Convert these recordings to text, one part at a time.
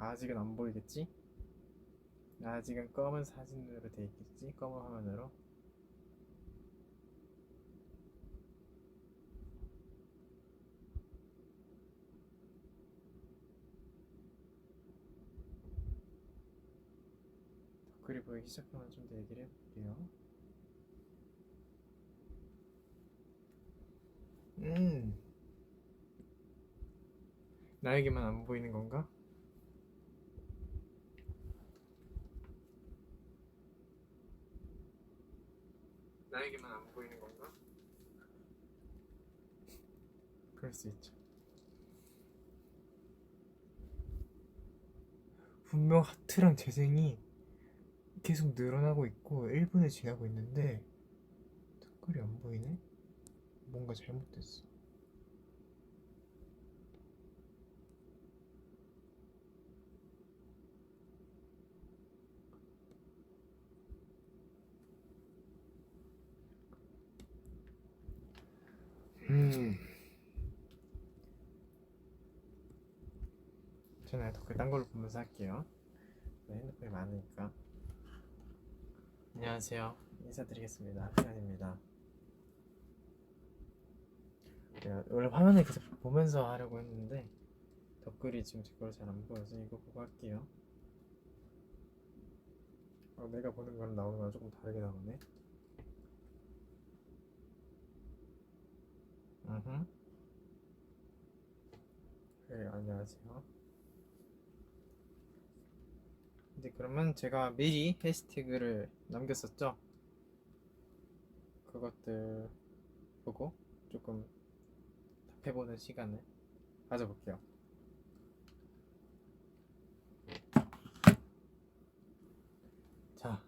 아직은 안 보이겠지? 아직은 검은 사진으로 돼 있겠지? 검은 화면으로. 글이 보이기 시작하면 좀 더 얘기를 해볼게요. 음, 나에게만 안 보이는 건가? 나에게만 안 보이는 건가? 그럴 수 있죠. 분명 하트랑 재생이 계속 늘어나고 있고 1분을 지나고 있는데 댓글이 안 보이네? 뭔가 잘못됐어. 음, 저는 댓글 딴 걸로 보면서 할게요. 핸드폰이 많으니까. 안녕하세요. 인사드리겠습니다. 태연입니다. 원래 화면을 계속 보면서 하려고 했는데 댓글이 지금 제 거로 잘 안 보여서 이거 보고 할게요. 내가 보는 거랑 나오는 거랑 조금 다르게 나오네. 네, 안녕하세요. 이제 그러면 제가 미리 해시태그를 남겼었죠? 그것들 보고 조금 답해보는 시간을 가져볼게요. 자,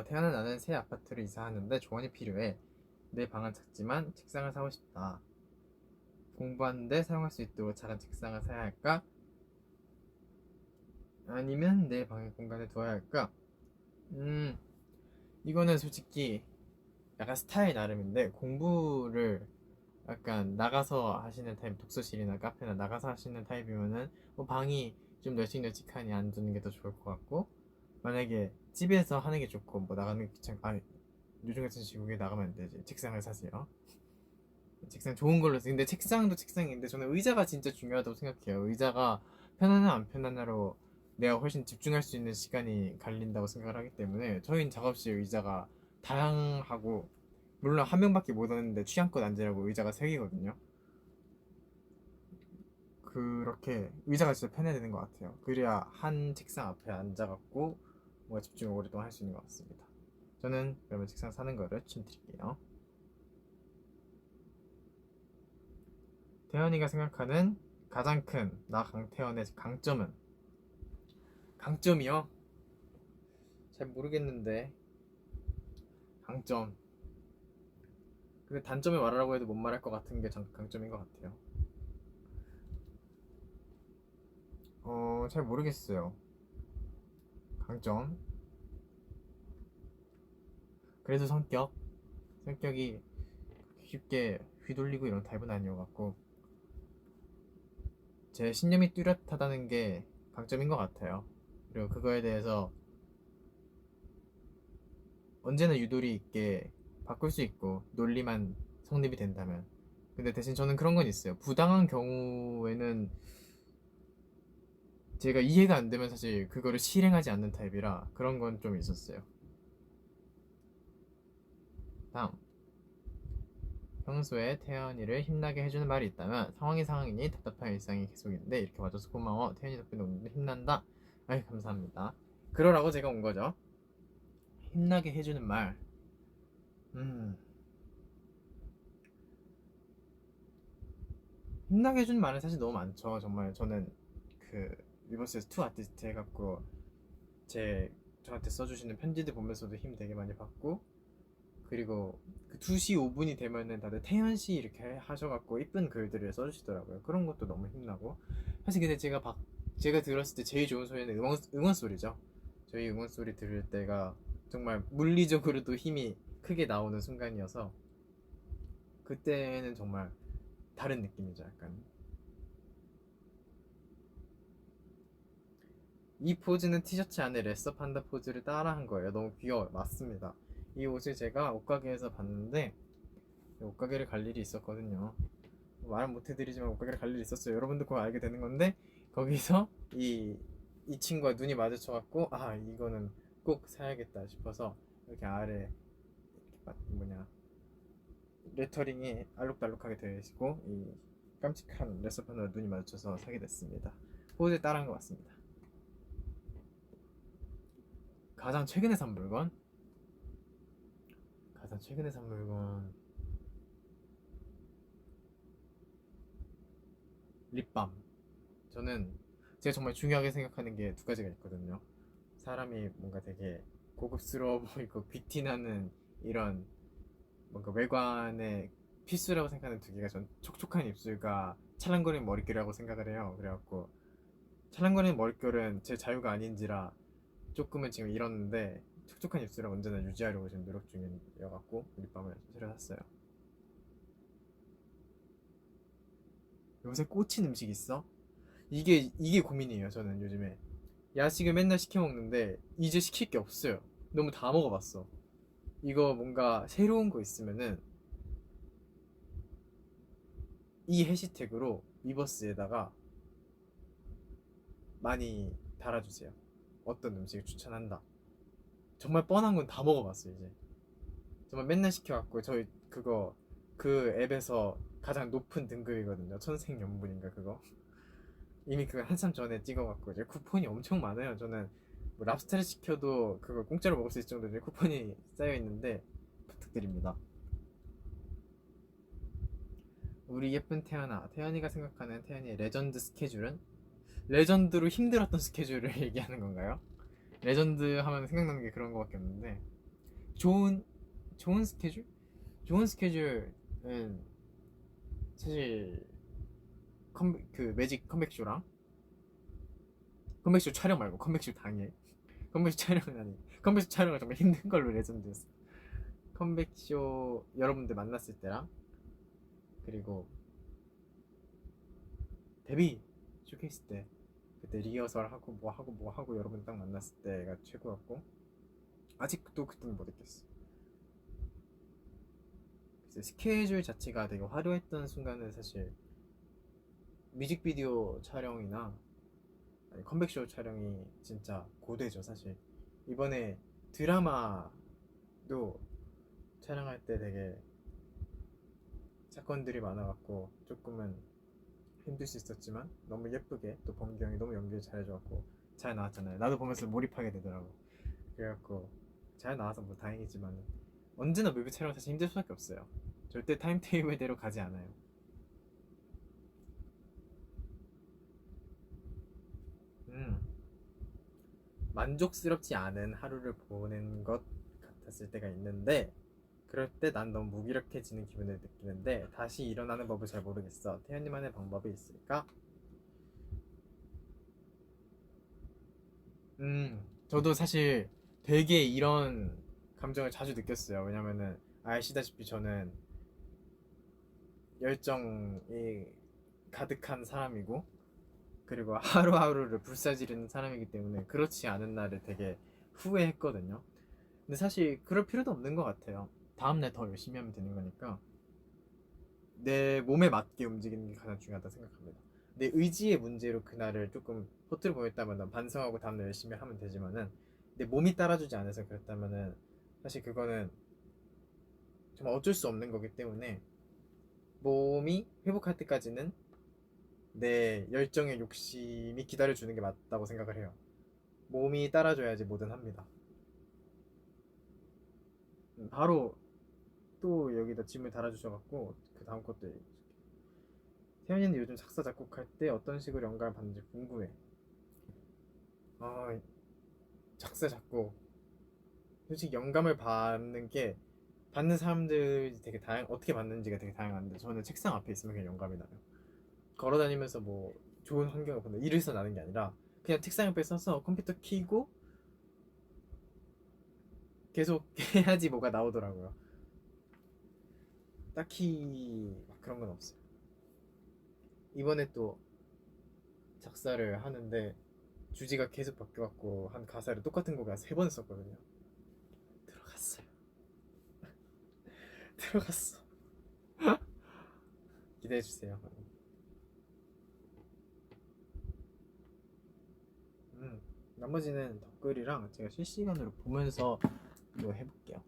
태어난 나는 새 아파트를 이사하는데 조언이 필요해. 내 방은 작지만 책상을 사고 싶다. 공부하는데 사용할 수 있도록 작은 책상을 사야 할까? 아니면 내 방의 공간에 두어야 할까? 음, 이거는 솔직히 약간 스타일 나름인데 공부를 약간 나가서 하시는 타입, 독서실이나 카페나 나가서 하시는 타입이면은 뭐 방이 좀 널찍널찍하니 안 두는 게 더 좋을 것 같고, 만약에 집에서 하는 게 좋고 뭐 나가는 게 아니, 요즘 같은 시국에 나가면 안 되지. 책상을 사세요. 책상 좋은 걸로 쓰. 근데 책상도 책상인데 저는 의자가 진짜 중요하다고 생각해요. 의자가 편하나 안 편하나로 내가 훨씬 집중할 수 있는 시간이 갈린다고 생각을 하기 때문에 저희는 작업실 의자가 다양하고, 물론 한 명밖에 못 앉는데 취향껏 앉으라고 의자가 3개거든요. 그렇게 의자가 진짜 편해야 되는 것 같아요. 그래야 한 책상 앞에 앉아갖고 뭔가 집중을 오랫동안 할 수 있는 것 같습니다. 저는 그러면 책상 사는 거를 추천드릴게요. 태연이가 생각하는 가장 큰 나 강태연의 강점은? 강점이요? 잘 모르겠는데. 강점. 근데 단점을 말하라고 해도 못 말할 것 같은 게 강점인 것 같아요. 잘 모르겠어요. 강점. 그래도 성격이 쉽게 휘둘리고 이런 타입은 아니어갖고 제 신념이 뚜렷하다는 게 강점인 것 같아요. 그리고 그거에 대해서 언제나 유도리 있게 바꿀 수 있고, 논리만 성립이 된다면. 근데 대신 저는 그런 건 있어요. 부당한 경우에는 제가 이해가 안 되면 사실 그거를 실행하지 않는 타입이라 그런 건 좀 있었어요. 다음, 평소에 태연이를 힘나게 해주는 말이 있다면? 상황이니 답답한 일상이 계속인데 이렇게 와줘서 고마워. 태연이 덕분에 오늘도 힘난다. 아이, 감사합니다. 그러라고 제가 온 거죠. 힘나게 해주는 말. 음, 힘나게 해주는 말은 사실 너무 많죠. 정말 저는 그 리버스에서 투 아티스트 해갖고 제 저한테 써주시는 편지들 보면서도 힘 되게 많이 받고, 그리고 그 2시 5분이 되면은 다들 태연씨 이렇게 하셔갖고 이쁜 글들을 써주시더라고요. 그런 것도 너무 힘나고. 사실 근데 제가 들었을 때 제일 좋은 소리는 응원 소리죠. 저희 응원 소리 들을 때가 정말 물리적으로도 힘이 크게 나오는 순간이어서 그때는 정말 다른 느낌이죠. 약간 이 포즈는 티셔츠 안에 레서 판다 포즈를 따라한 거예요. 너무 귀여워요. 맞습니다. 이 옷을 제가 옷가게에서 봤는데 옷가게를 갈 일이 있었거든요. 말은 못 해드리지만 옷가게를 갈 일이 있었어요. 여러분도 꼭 알게 되는 건데 거기서 이 친구와 눈이 마주쳐갖고 아 이거는 꼭 사야겠다 싶어서 이렇게 아래 뭐냐 레터링이 알록달록하게 되어 있고 이 깜찍한 레서판으로 눈이 마주쳐서 사게 됐습니다. 포즈에 따라한 것 같습니다. 가장 최근에 산 물건? 가장 최근에 산 물건 립밤. 저는 제가 정말 중요하게 생각하는 게 두 가지가 있거든요. 사람이 뭔가 되게 고급스러워 보이고 귀티나는 이런 뭔가 외관의 필수라고 생각하는 두 개가 전 촉촉한 입술과 찰랑거리는 머릿결이라고 생각을 해요. 그래갖고 찰랑거리는 머릿결은 제 자유가 아닌지라 조금은 지금 잃었는데 촉촉한 입술을 언제나 유지하려고 지금 노력 중이어갖고 립밤을 새로 샀어요. 요새 꽂힌 음식 있어? 이게 고민이에요. 저는 요즘에 야식을 맨날 시켜 먹는데 이제 시킬 게 없어요. 너무 다 먹어봤어. 이거 뭔가 새로운 거 있으면은 이 해시태그로 위버스에다가 많이 달아주세요. 어떤 음식을 추천한다. 정말 뻔한 건 다 먹어봤어 이제. 정말 맨날 시켜갖고 저희 그거 그 앱에서 가장 높은 등급이거든요. 천생연분인가 그거. 이미 그거 한참 전에 찍어갖고 이제 쿠폰이 엄청 많아요. 저는 뭐 랍스타를 시켜도 그걸 공짜로 먹을 수 있을 정도로 쿠폰이 쌓여 있는데 부탁드립니다. 우리 예쁜 태연아, 태연이가 생각하는 태연이의 레전드 스케줄은? 레전드로 힘들었던 스케줄을 얘기하는 건가요? 레전드 하면 생각나는 게 그런 거밖에 없는데 좋은 좋은 스케줄? 좋은 스케줄은 사실 그 매직 컴백쇼랑 컴백쇼 촬영 말고 컴백쇼 당일 컴백쇼 촬영은 아니 컴백쇼 촬영은 정말 힘든 걸로 레전드였어. 컴백쇼 여러분들 만났을 때랑 그리고 데뷔 쇼케이스 때 그때 리허설 하고 뭐 하고 여러분 딱 만났을 때가 최고였고 아직도 그때는 못했겠어. 그래서 스케줄 자체가 되게 화려했던 순간은 사실 뮤직비디오 촬영이나 아니, 컴백쇼 촬영이 진짜 고되죠 사실. 이번에 드라마도 촬영할 때 되게 사건들이 많아갖고 조금은 힘들 수 있었지만 너무 예쁘게 또 범규 형이 너무 연기를 잘해줘갖고 잘 나왔잖아요. 나도 보면서 몰입하게 되더라고. 그래갖고 잘 나와서 뭐 다행이지만 언제나 뮤비 촬영 사실 힘들 수밖에 없어요. 절대 타임테이블대로 가지 않아요. 음 만족스럽지 않은 하루를 보낸 것 같았을 때가 있는데 그럴 때 난 너무 무기력해지는 기분을 느끼는데 다시 일어나는 법을 잘 모르겠어. 태연님만의 방법이 있을까? 저도 사실 되게 이런 감정을 자주 느꼈어요. 왜냐면은 아시다시피 저는 열정이 가득한 사람이고 그리고 하루하루를 불사지르는 사람이기 때문에 그렇지 않은 날을 되게 후회했거든요. 근데 사실 그럴 필요도 없는 것 같아요. 다음날 더 열심히 하면 되는 거니까 내 몸에 맞게 움직이는 게 가장 중요하다 생각합니다. 내 의지의 문제로 그날을 조금 허투루 보냈다면 반성하고 다음날 열심히 하면 되지만은 내 몸이 따라주지 않아서 그랬다면은 사실 그거는 정말 어쩔 수 없는 거기 때문에 몸이 회복할 때까지는 내 열정의 욕심이 기다려주는 게 맞다고 생각을 해요. 몸이 따라줘야지 뭐든 합니다. 바로 또 여기다 짐을 달아주셔갖고 그 다음 것도 얘기해줄게. 태연이는 요즘 작사 작곡할 때 어떤 식으로 영감을 받는지 궁금해. 아 작사 작곡 솔직히 영감을 받는 게 받는 사람들이 되게 어떻게 받는지가 되게 다양한데 저는 책상 앞에 있으면 그냥 영감이 나요. 걸어 다니면서 뭐 좋은 환경을 본다 이래서 나는 게 아니라 그냥 책상 옆에 서서 컴퓨터 켜고 계속 해야지 뭐가 나오더라고요. 딱히 막 그런 건 없어요. 이번에 또 작사를 하는데 주제가 계속 바뀌어갖고 한 가사를 똑같은 곡을 3번 썼거든요. 들어갔어요. 들어갔어. 기대해주세요. 나머지는 덧글이랑 제가 실시간으로 보면서 또 해볼게요.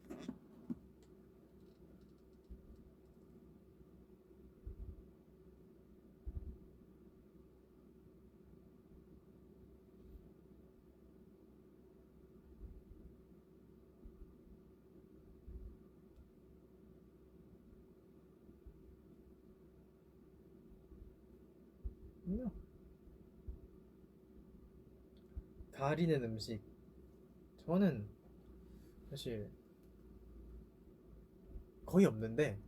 가리는 음식, 저는 사실 거의 없는데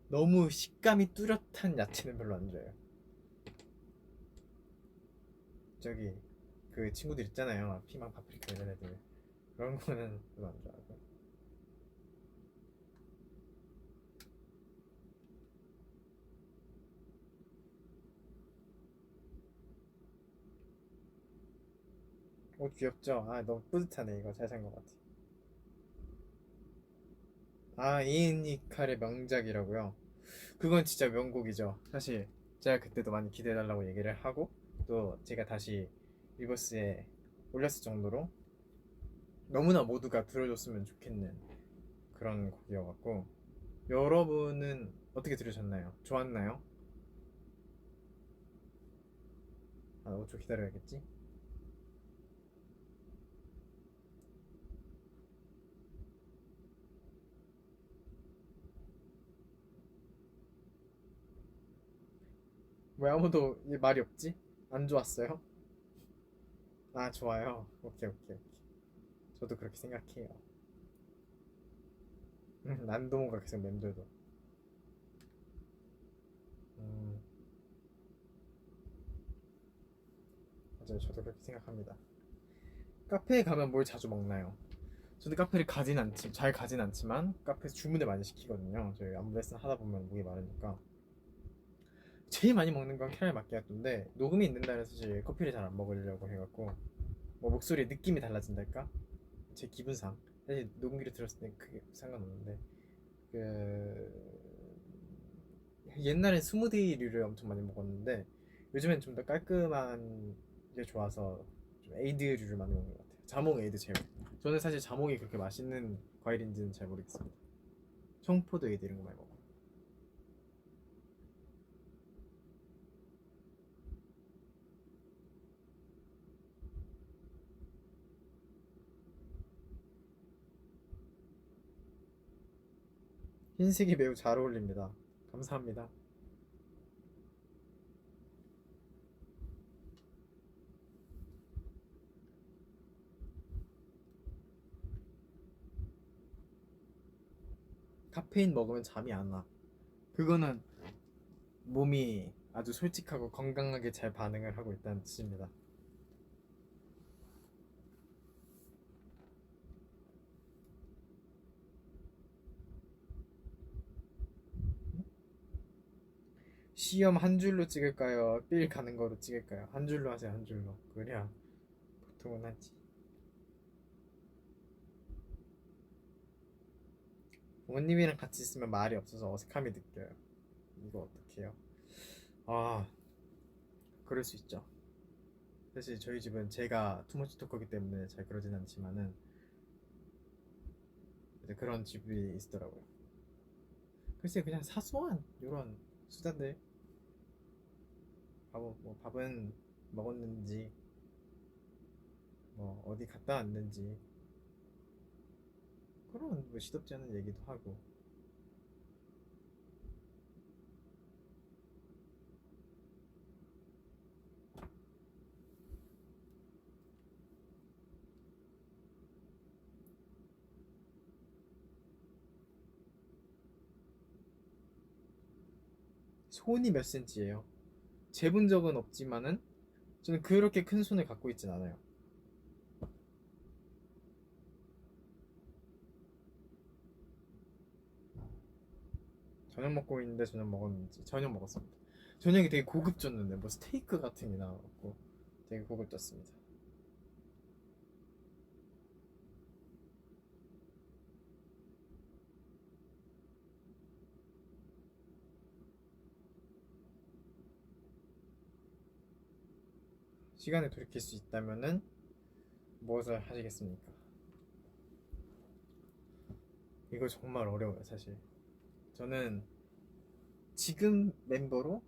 너무 식감이 뚜렷한 야채는 별로 안 좋아해요. 저기 그 친구들 있잖아요, 피망 파프리카 이런 애들, 그런 거는 별로 안 좋아하고. 귀엽죠? 너무 뿌듯하네. 이거 잘 산 것 같아. 이니칼의 명작이라고요? 그건 진짜 명곡이죠. 사실 제가 그때도 많이 기대해달라고 얘기를 하고, 또 제가 다시 리버스에 올렸을 정도로 너무나 모두가 들어줬으면 좋겠는 그런 곡이어갖고. 여러분은 어떻게 들으셨나요? 좋았나요? 5초 기다려야겠지? 왜 아무도 말이 없지? 안 좋았어요? 좋아요. 오케이, 오케이, 오케이. 저도 그렇게 생각해요. 난도모가 계속 맴돌도. 음, 맞아요. 저도 그렇게 생각합니다. 카페에 가면 뭘 자주 먹나요? 저도 카페를 잘 가진 않지만 카페에서 주문을 많이 시키거든요. 저희 안무 레슨 하다 보면 목이 마르니까. 제일 많이 먹는 건 캐러멜 마키아토인데, 녹음이 있는 날은 사실 커피를 잘 안 먹으려고 해갖고, 뭐 목소리의 느낌이 달라진달까? 제 기분상. 사실 녹음기를 들었을 때 그게 상관없는데, 그 옛날엔 스무디류를 엄청 많이 먹었는데 요즘엔 좀 더 깔끔한 게 좋아서 좀 에이드류를 많이 먹는 것 같아요. 자몽 에이드 제로. 저는 사실 자몽이 그렇게 맛있는 과일인지는 잘 모르겠습니다. 청포도 에이드 이런 거 많이 먹어요. 흰색이 매우 잘 어울립니다. 감사합니다. 카페인 먹으면 잠이 안 와. 그거는 몸이 아주 솔직하고 건강하게 잘 반응을 하고 있다는 뜻입니다. 시험 한 줄로 찍을까요? 삘 가는 거로 찍을까요? 한 줄로 하세요, 한 줄로. 그래야 보통은 하지. 부모님이랑 같이 있으면 말이 없어서 어색함이 느껴요. 이거 어떡해요? 아, 그럴 수 있죠. 사실 저희 집은 제가 투머치 토커기 때문에 잘 그러진 않지만은 이제 그런 집이 있더라고요. 글쎄, 그냥 사소한 이런 수단들. 밥은 먹었는지, 뭐 어디 갔다 왔는지, 그런 뭐 시덥지 않은 얘기도 하고. 손이 몇 센치예요? 재본 적은 없지만은 저는 그렇게 큰 손을 갖고 있진 않아요. 저녁 먹고 있는데 저녁 먹었는지 저녁 먹었습니다. 저녁이 되게 고급졌는데 뭐 스테이크 같은 게 나와갖고 되게 고급졌습니다. 시간을 돌이킬 수 있다면은 무엇을 하시겠습니까? 이거 정말 어려워요, 사실. 저는 지금 멤버로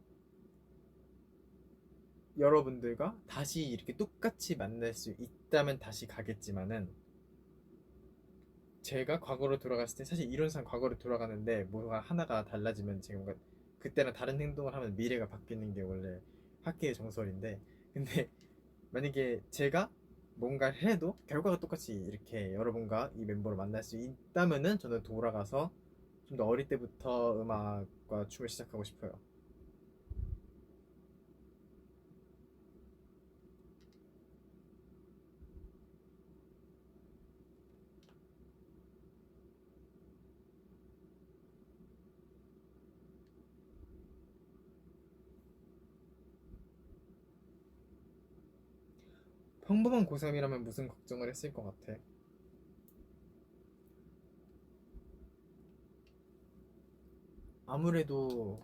여러분들과 다시 이렇게 똑같이 만날 수 있다면 다시 가겠지만은 제가 과거로 돌아갔을 때 사실 이론상 과거로 돌아가는데 뭐가 하나가 달라지면 제가 뭔가 그때랑 다른 행동을 하면 미래가 바뀌는 게 원래 학계의 정설인데 근데 만약에 제가 뭔가를 해도 결과가 똑같이 이렇게 여러분과 이 멤버를 만날 수 있다면은 저는 돌아가서 좀 더 어릴 때부터 음악과 춤을 시작하고 싶어요. 평범한 고3이라면 무슨 걱정을 했을 것 같아? 아무래도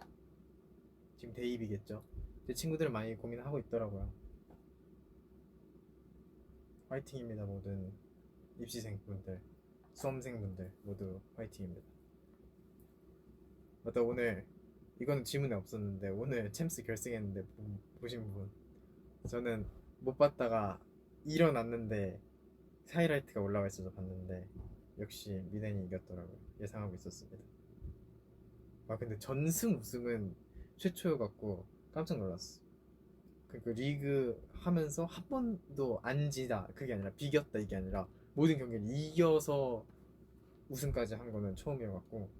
지금 대입이겠죠. 제 친구들은 많이 고민하고 있더라고요. 화이팅입니다, 모든 입시생분들, 수험생분들 모두 화이팅입니다. 맞다, 오늘 이거는 질문에 없었는데 오늘 챔스 결승했는데 보신 분 저는 못 봤다가 일어났는데 하이라이트가 올라와 있어서 봤는데 역시 미넨이 이겼더라고요. 예상하고 있었습니다. 아 근데 전승 우승은 최초여갖고 깜짝 놀랐어. 그 리그 하면서 한 번도 안 지다 그게 아니라 비겼다 이게 아니라 모든 경기를 이겨서 우승까지 한 거는 처음이어갖고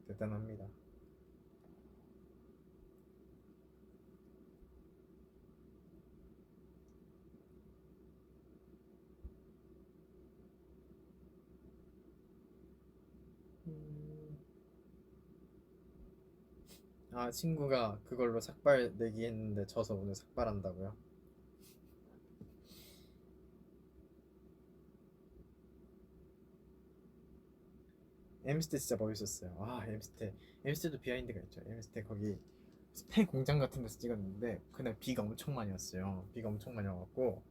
대단합니다. 음, 아 친구가 그걸로 삭발 내기 했는데 져서 오늘 삭발한다고요? 엠스테 진짜 멋있었어요. 아 엠스테도 비하인드가 있죠. 엠스테 거기 스테 공장 같은 데서 찍었는데 그날 비가 엄청 많이 왔어요. 비가 엄청 많이 와갖고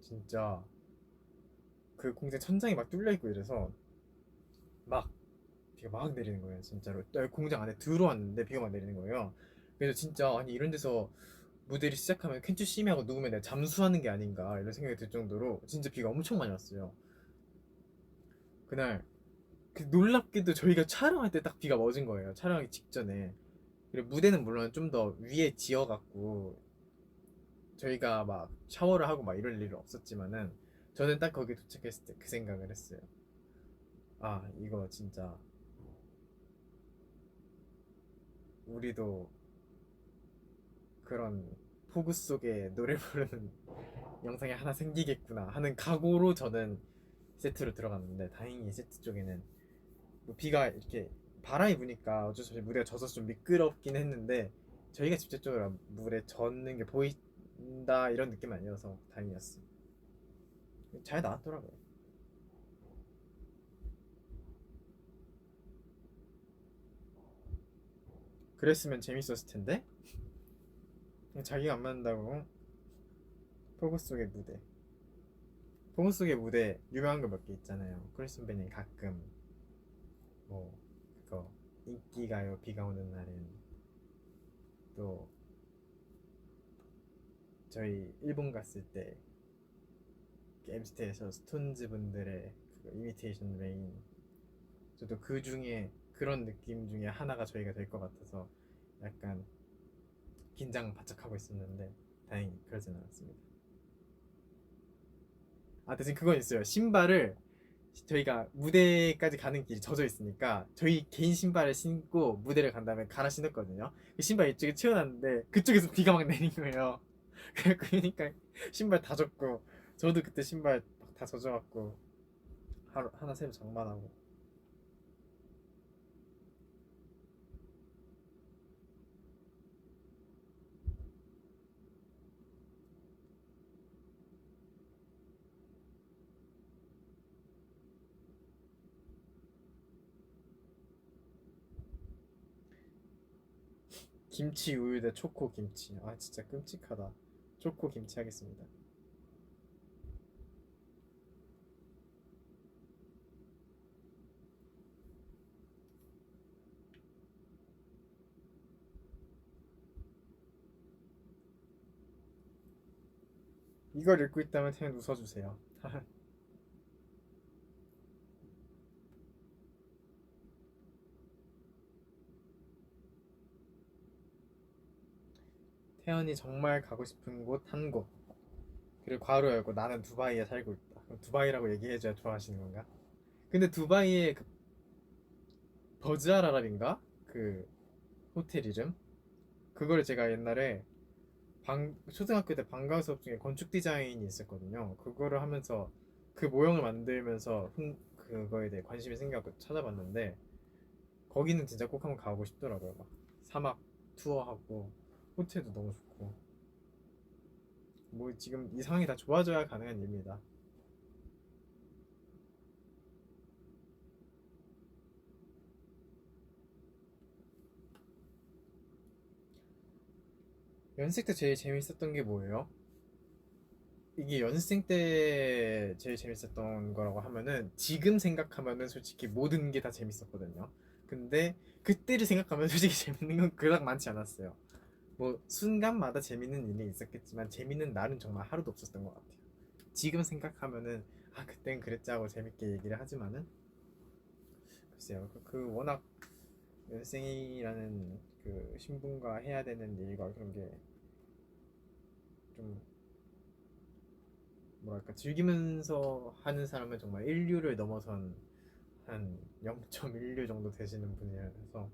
진짜 그 공장 천장이 막 뚫려 있고 이래서 막 비가 막 내리는 거예요. 진짜로 공장 안에 들어왔는데 비가 막 내리는 거예요. 그래서 진짜 아니 이런 데서 무대를 시작하면 캔투 심하고 누우면 내가 잠수하는 게 아닌가 이런 생각이 들 정도로 진짜 비가 엄청 많이 왔어요. 그날 그 놀랍게도 저희가 촬영할 때 딱 비가 멎은 거예요. 촬영하기 직전에. 그리고 무대는 물론 좀 더 위에 지어갖고 저희가 막 샤워를 하고 막 이럴 일은 없었지만은 저는 딱 거기 도착했을 때 그 생각을 했어요. 아 이거 진짜 우리도 그런 폭우 속에 노래 부르는 영상이 하나 생기겠구나 하는 각오로 저는 세트로 들어갔는데 다행히 세트 쪽에는 뭐 비가 이렇게 바람이 부니까 어쩔 수 없이 무대가 젖어서 좀 미끄럽긴 했는데 저희가 직접적으로 물에 젖는 게 보인다 이런 느낌 아니어서 다행이었어. 잘 나왔더라고요. 그랬으면 재밌었을 텐데 자기가 안 맞는다고 폭우 속의 무대 폭우 속의 무대 유명한 거 몇 개 있잖아요. 크리스 선배님 가끔 뭐 그거 인기가요 비가 오는 날엔 또 저희 일본 갔을 때 엠스테에서 스톤즈 분들의 그 이미테이션 레인 저도 그 중에 그런 느낌 중에 하나가 저희가 될 것 같아서 약간 긴장 바짝 하고 있었는데 다행히 그러진 않았습니다. 아 대신 그건 있어요. 신발을 저희가 무대까지 가는 길이 젖어 있으니까 저희 개인 신발을 신고 무대를 간 다음에 갈아 신었거든요. 그 신발 이쪽에 채워놨는데 그쪽에서 비가 막 내린 거예요. 그러니까 신발 다 젖고 저도 그때 신발 막 다 젖어갖고 하루 하나 새로 장만하고 김치 우유 대 초코 김치. 아 진짜 끔찍하다. 초코 김치 하겠습니다. 이걸 읽고 있다면 태연 웃어주세요. 태연이 정말 가고 싶은 곳 한 곳. 그리고 괄호 열고 나는 두바이에 살고 있다. 그럼 두바이라고 얘기해줘야 좋아하시는 건가? 근데 두바이의 그 버즈알아랍인가? 그 호텔 이름? 그걸 제가 옛날에 초등학교 때 방과후 수업 중에 건축 디자인이 있었거든요. 그거를 하면서 그 모형을 만들면서 그거에 대해 관심이 생겨서 찾아봤는데 거기는 진짜 꼭 한번 가보고 싶더라고요. 막 사막 투어하고 호텔도 너무 좋고 뭐 지금 이 상황이 다 좋아져야 가능한 일입니다. 연습생 때 제일 재밌었던 게 뭐예요? 이게 연습생 때 제일 재밌었던 거라고 하면은 지금 생각하면은 솔직히 모든 게 다 재밌었거든요. 근데 그때를 생각하면 솔직히 재밌는 건 그닥 많지 않았어요. 뭐 순간마다 재밌는 일이 있었겠지만 재밌는 날은 정말 하루도 없었던 것 같아요. 지금 생각하면은 아 그땐 그랬지 하고 재밌게 얘기를 하지만은 글쎄요 그 워낙 연생이라는 그 신분과 해야 되는 일과 그런 게 좀 뭐랄까 즐기면서 하는 사람은 정말 인류를 넘어선 한 0.16 정도 되시는 분이라서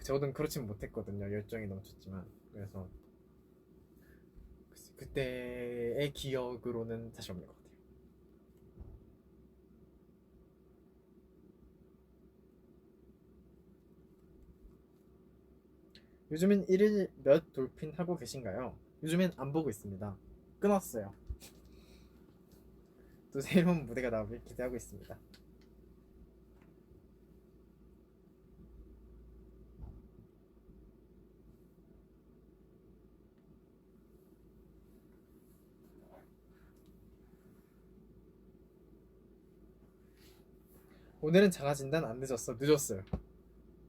저는 그렇진 못했거든요. 열정이 넘쳤지만 그래서 그때의 기억으로는 다시 없는 것 같아요. 요즘엔 일일 몇 돌핀 하고 계신가요? 요즘엔 안 보고 있습니다. 끊었어요. 또 새로운 무대가 나오길 기대하고 있습니다. 오늘은 자가진단 안 늦었어. 늦었어요.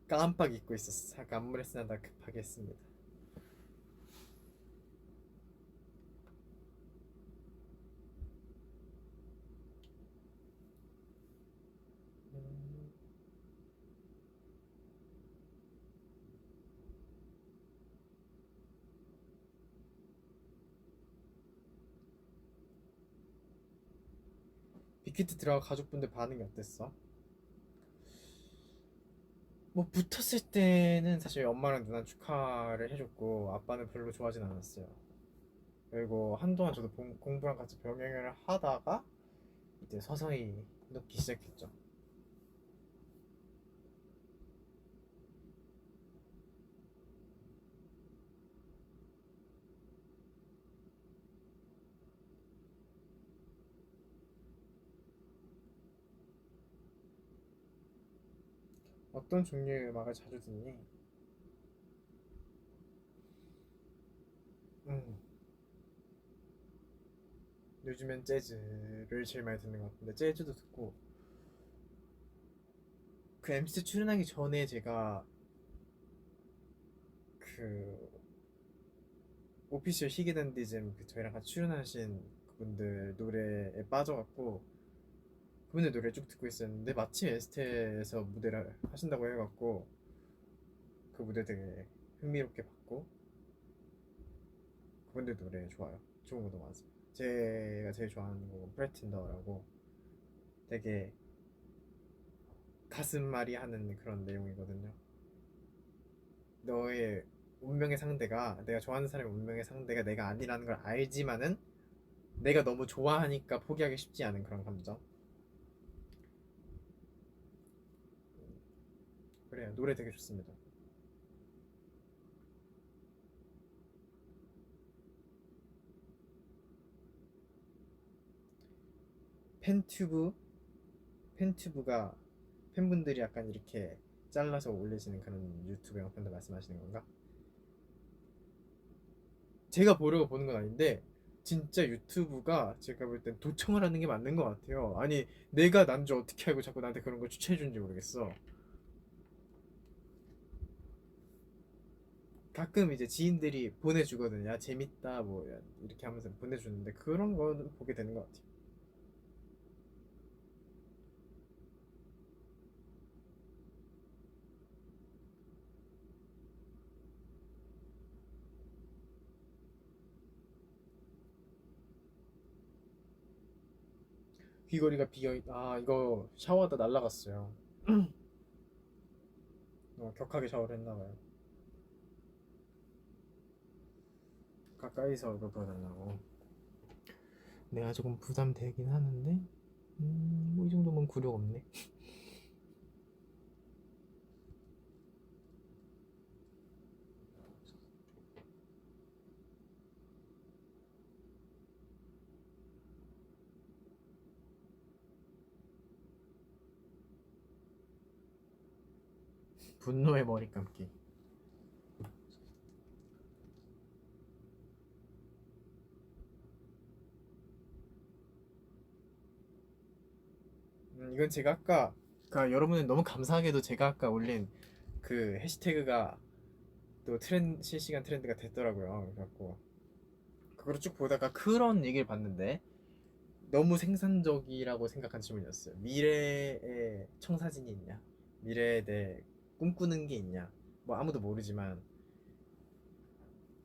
깜빡 잊고 있었어. 아까 안무 레슨하다 급하게 했습니다. 음, 빅히트 들어가 가족분들 반응이 어땠어? 뭐 붙었을 때는 사실 엄마랑 누나 축하를 해줬고 아빠는 별로 좋아하진 않았어요. 그리고 한동안 저도 공부랑 같이 병행을 하다가 이제 서서히 놓기 시작했죠. 어떤 종류의 음악을 자주 듣니? 음, 요즘엔 재즈를 제일 많이 듣는 것 같은데 재즈도 듣고 그 MC 출연하기 전에 제가 그 오피셜 히게단디즘 그 저희랑 같이 출연하신 그분들 노래에 빠져갖고 그분들 노래 쭉 듣고 있었는데 마침 에스테에서 무대를 하신다고 해갖고 그 무대 되게 흥미롭게 봤고 그분들 노래 좋아요. 좋은 것도 많습니다. 제가 제일 좋아하는 곡은 프레틴더라고 되게 가슴앓이 하는 그런 내용이거든요. 너의 운명의 상대가 내가 좋아하는 사람의 운명의 상대가 내가 아니라는 걸 알지만은 내가 너무 좋아하니까 포기하기 쉽지 않은 그런 감정. 그래요. 노래 되게 좋습니다. 팬튜브 팬튜브가 팬분들이 약간 이렇게 잘라서 올리시는 그런 유튜브 영상들 말씀하시는 건가? 제가 보려고 보는 건 아닌데 진짜 유튜브가 제가 볼 땐 도청을 하는 게 맞는 것 같아요. 아니 내가 난 줄 어떻게 알고 자꾸 나한테 그런 걸 추천해 주는지 모르겠어. 가끔 이제 지인들이 보내주거든요. 야, 재밌다 뭐 이렇게 하면서 보내주는데 그런 거는 보게 되는 것 같아요. 귀걸이가 아 이거 샤워하다 날라갔어요. 격하게 샤워를 했나봐요. 가까이서 이거 보여달라고. 내가 조금 부담되긴 하는데 뭐 이 정도면 굴욕 없네. 분노의 머리 감기. 이건 제가 아까 그러니까 여러분은 너무 감사하게도 제가 아까 올린 그 해시태그가 또 실시간 트렌드가 됐더라고요. 그래갖고 그거를 쭉 보다가 그런 얘기를 봤는데 너무 생산적이라고 생각한 질문이었어요. 미래에 청사진이 있냐? 미래에 대해 꿈꾸는 게 있냐? 뭐 아무도 모르지만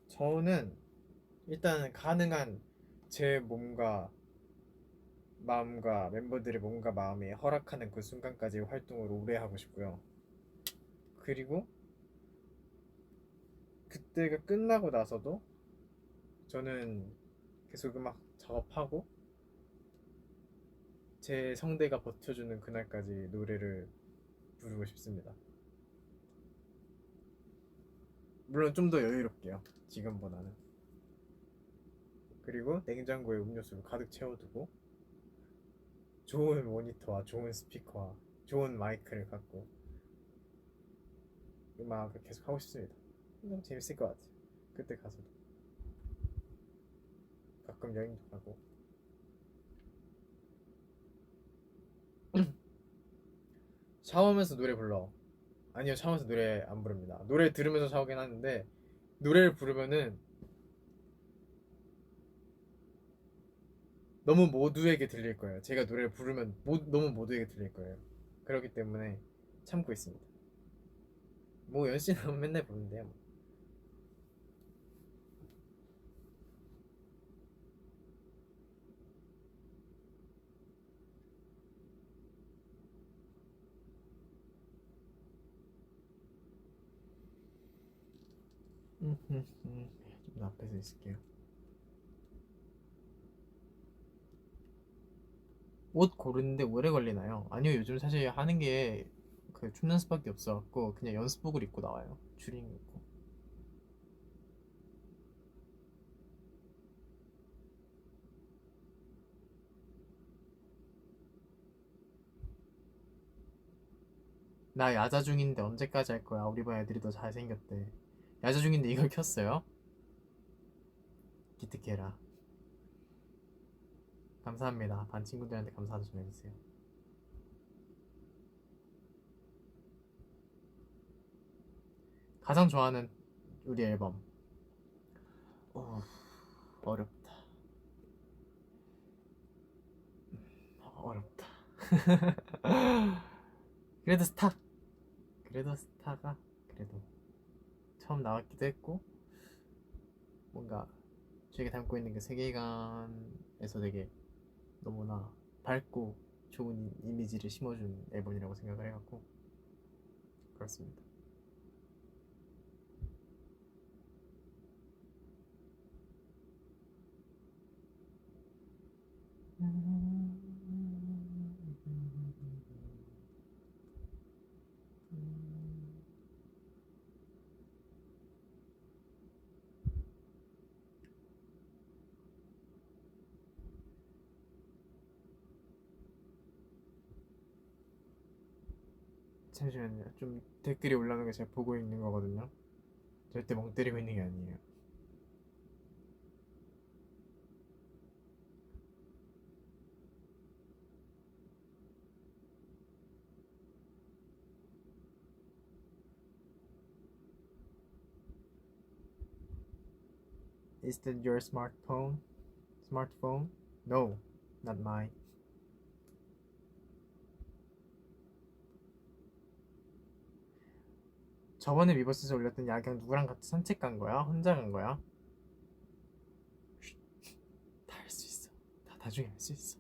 저는 일단 가능한 제 몸과 마음과 멤버들의 몸과 마음이 허락하는 그 순간까지 활동을 오래 하고 싶고요. 그리고 그때가 끝나고 나서도 저는 계속 음악 작업하고 제 성대가 버텨주는 그날까지 노래를 부르고 싶습니다. 물론 좀 더 여유롭게요. 지금보다는. 그리고 냉장고에 음료수를 가득 채워두고 좋은 모니터와 좋은 스피커와 좋은 마이크를 갖고 음악을 계속 하고 싶습니다. 너무 재밌을 것 같아요. 그때 가서도 가끔 여행도 가고. 샤워하면서 노래 불러. 아니요, 샤워하면서 노래 안 부릅니다. 노래 들으면서 샤워긴 하는데 노래를 부르면은 너무 모두에게 들릴 거예요. 제가 노래를 부르면 너무 모두에게 들릴 거예요. 그렇기 때문에 참고 있습니다. 뭐 연습하면 맨날 부르는데요. 뭐. 좀 앞에서 있을게요. 옷 고르는데 오래 걸리나요? 아니요, 요즘 사실 하는 게 그 춤 연습밖에 없어갖고 그냥 연습복을 입고 나와요. 추리닝 입고. 나 야자 중인데 언제까지 할 거야? 우리 반 애들이 더 잘생겼대. 야자 중인데 이걸 켰어요? 기특해라. 감사합니다. 반 친구들한테 감사도 좀 해주세요. 가장 좋아하는 우리 앨범. 어, 어렵다. 어렵다. 그래도 스타. 그래도 스타가 그래도 처음 나왔기도 했고 뭔가 저희가 담고 있는 그 세계관에서 되게 너무나 밝고 좋은 이미지를 심어준 앨범이라고 생각을 해갖고 그렇습니다. 잠시만요. 좀 댓글이 올라오는 거 제가 보고 있는 거거든요. 절대 멍 때리고 있는 게 아니에요. Is that your smartphone? Smartphone? No, not mine. 저번에 위버스에서 올렸던 야경 누구랑 같이 산책 간 거야? 혼자 간 거야? 다 할 수 있어. 다 나중에 할 수 있어.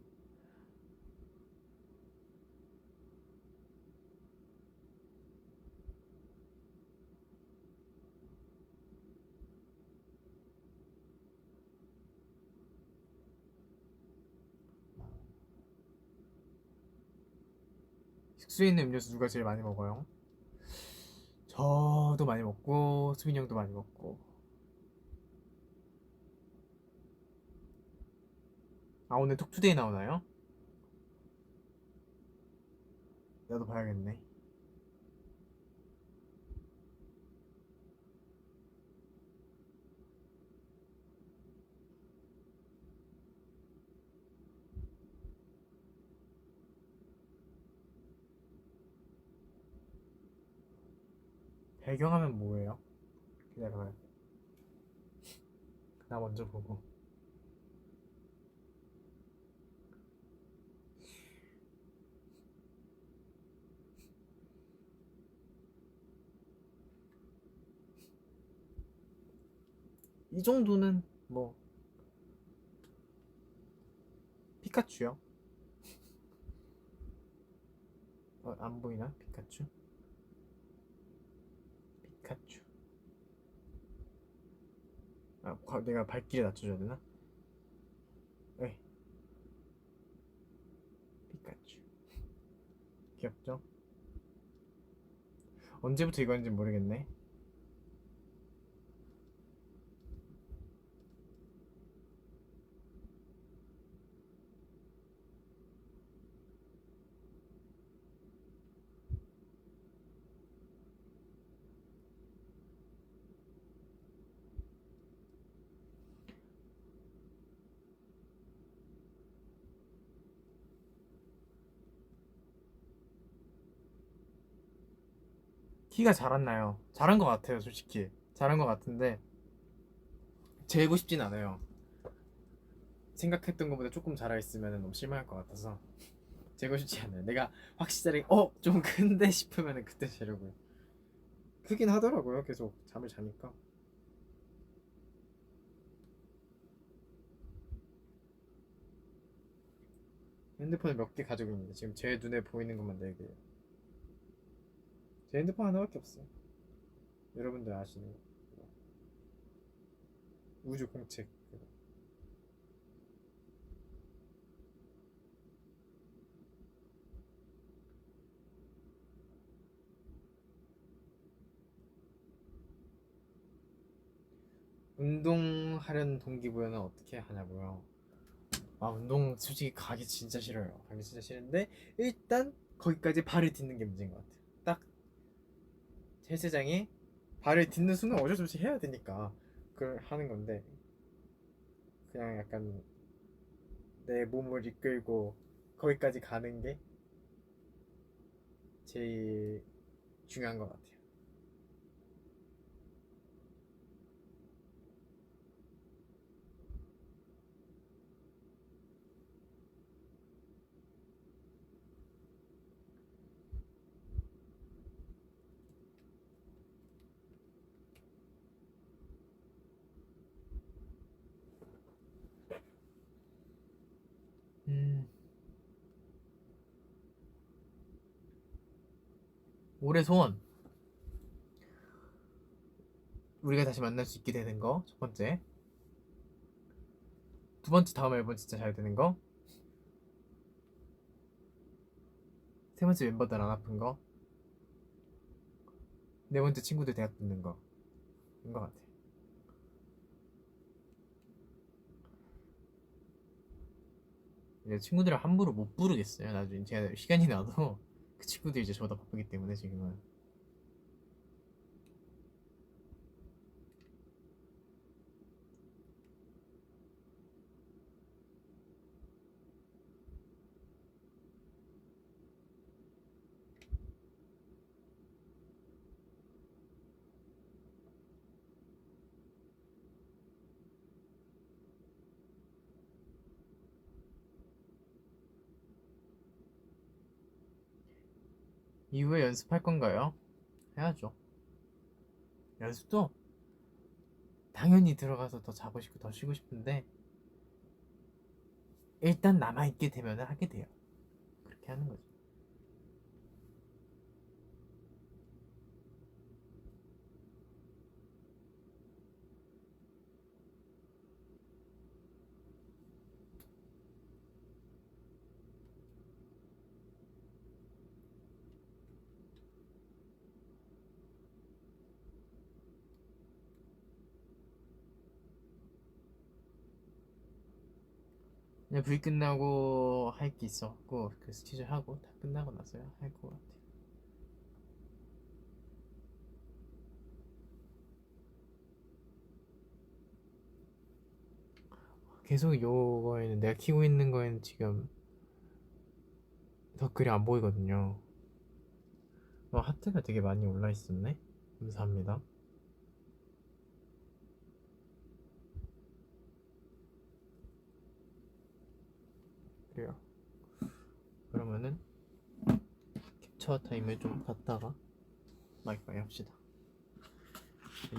숙소에 있는 음료수 누가 제일 많이 먹어요? 저도 많이 먹고 수빈이 형도 많이 먹고. 아, 오늘 톡투데이 나오나요? 나도 봐야겠네. 배경화면 뭐예요? 기다려봐요. 나 먼저 보고. 이 정도는 뭐 피카츄요? 안 보이나? 피카츄? 피카츄. 내가 발길에 낮춰줘야 되나? 네, 피카츄. 귀엽죠? 언제부터 이거인지 모르겠네. 키가 자랐나요? 자란 것 같아요, 솔직히. 자란 것 같은데 재고 싶진 않아요. 생각했던 것보다 조금 자라있으면 너무 실망할 것 같아서 재고 싶지 않아요. 내가 확실히 좀 큰데 싶으면 그때 재려고요. 크긴 하더라고요. 계속 잠을 자니까. 핸드폰을 몇 개 가지고 있는데 지금 제 눈에 보이는 것만 4개예요. 제 핸드폰 하나밖에 없어요. 여러분들 아시는 거. 우주 공책. 운동하려는 동기부여는 어떻게 하냐고요? 운동 솔직히 가기 진짜 싫어요. 가기 진짜 싫은데 일단 거기까지 발을 딛는 게 문제인 것 같아요. 딱 헬스장에 발을 딛는 순간 어쩔 수 없이 해야 되니까 그걸 하는 건데 그냥 약간 내 몸을 이끌고 거기까지 가는 게 제일 중요한 것 같아요. 음, 올해 소원 우리가 다시 만날 수 있게 되는 거 첫 번째. 두 번째 다음 앨범 진짜 잘 되는 거. 세 번째 멤버들 안 아픈 거. 네 번째 친구들 대학 듣는 거인 것 같아. 이제 친구들을 함부로 못 부르겠어요. 나중에 제가 시간이 나도 그 친구들이 이제 저보다 바쁘기 때문에 지금은. 이후에 연습할 건가요? 해야죠. 연습도 당연히 들어가서 더 자고 싶고 더 쉬고 싶은데 일단 남아있게 되면 하게 돼요. 그렇게 하는 거죠. 그냥 V 끝나고 할 게 있어갖고 그 스티치 하고 다 끝나고 나서야 할 것 같아요. 계속 요거에는 내가 키고 있는 거에는 지금 댓글이 안 보이거든요. 하트가 되게 많이 올라 있었네. 감사합니다. 그래요. 그러면은 캡처 타임을 좀 갖다가 마이크바이 합시다.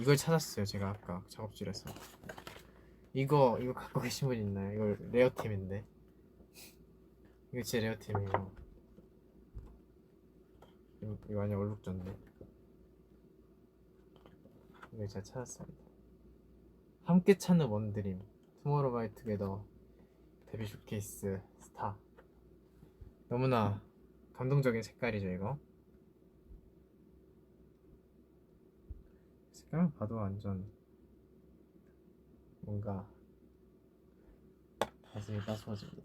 이걸 찾았어요. 제가 아까 작업실에서. 이거 갖고 계신 분 있나요? 이거 레어템인데. 이거 제 레어템이에요. 이거 완전 얼룩졌네. 이걸 제가 찾았습니다. 함께 찾는 원드림 투모로우바이투게더 데뷔 쇼케이스 스타. 너무나 감동적인 색깔이죠. 이거 색깔만 봐도 완전 뭔가 가슴이 따스워집니다.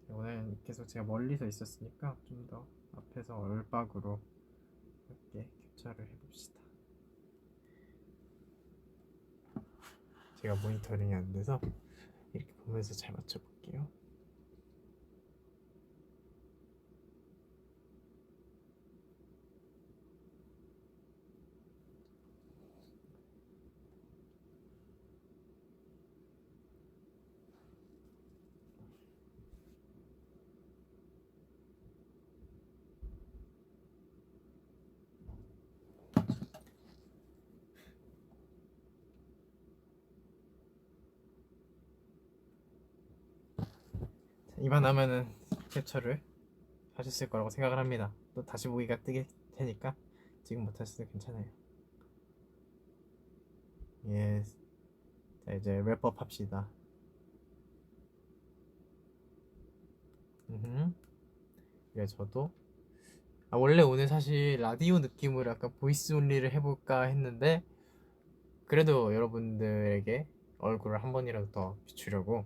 오늘 계속 제가 멀리서 있었으니까 좀 더 앞에서 얼박으로 이렇게 캡처를 해봅시다. 제가 모니터링이 안 돼서 이렇게 보면서 잘 맞춰볼게요. 이만 하면은 캡처를 하셨을 거라고 생각을 합니다. 또 다시 보기가 뜨게 테니까 지금 못하셔도 괜찮아요. 예. 자, 이제 랩업 합시다. 예, 저도 원래 오늘 사실 라디오 느낌으로 약간 보이스 온리를 해볼까 했는데 그래도 여러분들에게 얼굴을 한 번이라도 더 비추려고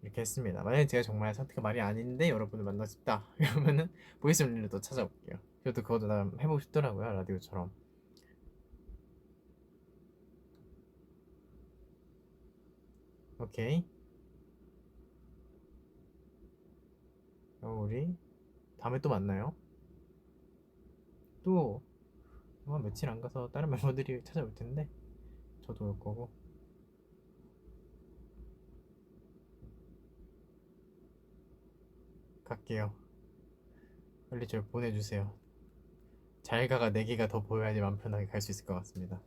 이렇게 했습니다. 만약에 제가 정말 상태가 말이 아닌데 여러분을 만나고 싶다 이러면은 보이스 온리를 또 찾아볼게요. 저도 그것도 나 해보고 싶더라고요. 라디오처럼. 오케이. 그럼 우리 다음에 또 만나요. 또 며칠 안 가서 다른 멤버들이 찾아올 텐데 저도 올 거고. 갈게요. 빨리 저 보내주세요. 잘가가 4개가 더 보여야지 마음 편하게 갈 수 있을 것 같습니다.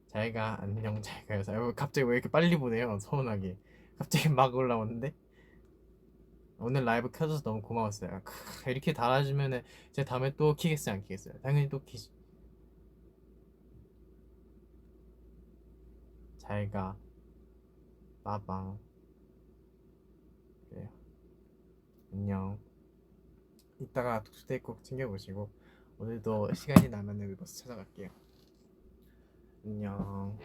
잘가 안녕 잘가요. 갑자기 왜 이렇게 빨리 보내요? 서운하게. 갑자기 막 올라오는데 오늘 라이브 켜줘서 너무 고마웠어요. 이렇게 달아주면은 제가 다음에 또 키겠어요 안 키겠어요? 당연히 또 키지. 잘가 빠방. 그래요. 안녕. 이따가 독서데이 꼭 챙겨보시고 오늘도 시간이 나면 위버스 찾아갈게요. 안녕.